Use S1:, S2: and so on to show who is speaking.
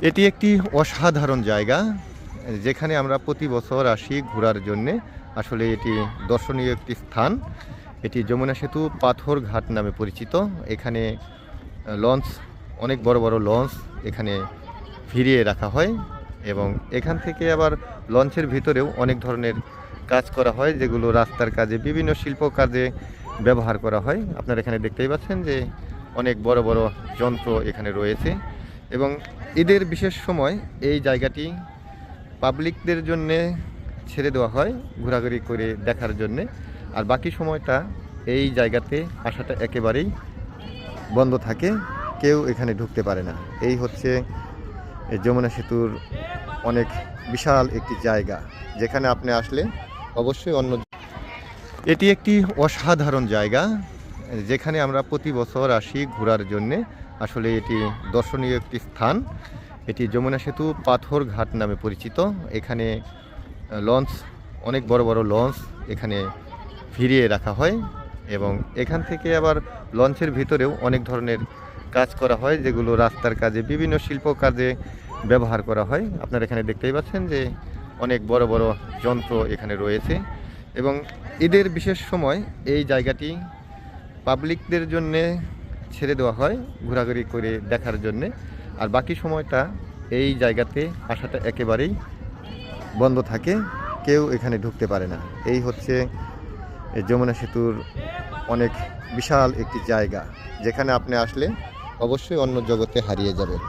S1: এটি একটি অসাধারণ জায়গা, যেখানে আমরা প্রতি বছর আসি ঘোরার জন্যে। আসলে এটি দর্শনীয় একটি স্থান। এটি যমুনা সেতু পাথর ঘাট নামে পরিচিত। এখানে লঞ্চ, অনেক বড় বড় লঞ্চ এখানে ভিড়িয়ে রাখা হয় এবং এখান থেকে আবার লঞ্চের ভিতরেও অনেক ধরনের কাজ করা হয়, যেগুলো রাস্তার কাজে, বিভিন্ন শিল্প কাজে ব্যবহার করা হয়। আপনারা এখানে দেখতেই পাচ্ছেন যে অনেক বড় বড় যন্ত্র এখানে রয়েছে এবং ঈদের বিশেষ সময় এই জায়গাটি পাবলিকদের জন্যে ছেড়ে দেওয়া হয় ঘোরাঘুরি করে দেখার জন্যে। আর বাকি সময়টা এই জায়গাতে আসাটা একেবারেই বন্ধ থাকে, কেউ এখানে ঢুকতে পারে না। এই হচ্ছে যমুনা সেতুর অনেক বিশাল একটি জায়গা, যেখানে আপনি আসলে অবশ্যই এটি একটি অসাধারণ জায়গা, যেখানে আমরা প্রতি বছর আসি ঘোরার জন্যে। আসলে এটি দর্শনীয় একটি স্থান। এটি যমুনা সেতু পাথর ঘাট নামে পরিচিত। এখানে লঞ্চ, অনেক বড় বড় লঞ্চ এখানে ভিড়িয়ে রাখা হয় এবং এখান থেকে আবার লঞ্চের ভিতরেও অনেক ধরনের কাজ করা হয়, যেগুলো রাস্তার কাজে, বিভিন্ন শিল্প কাজে ব্যবহার করা হয়। আপনারা এখানে দেখতেই পাচ্ছেন যে অনেক বড় বড় যন্ত্র এখানে রয়েছে এবং ঈদের বিশেষ সময় এই জায়গাটি পাবলিকদের জন্যে ছেড়ে দেওয়া হয় ঘোরাঘুরি করে দেখার জন্যে। আর বাকি সময়টা এই জায়গাতে আসাটা একেবারেই বন্ধ থাকে, কেউ এখানে ঢুকতে পারে না। এই হচ্ছে যমুনা সেতুর অনেক বিশাল একটি জায়গা, যেখানে আপনি আসলে অবশ্যই অন্য জগতে হারিয়ে যাবেন।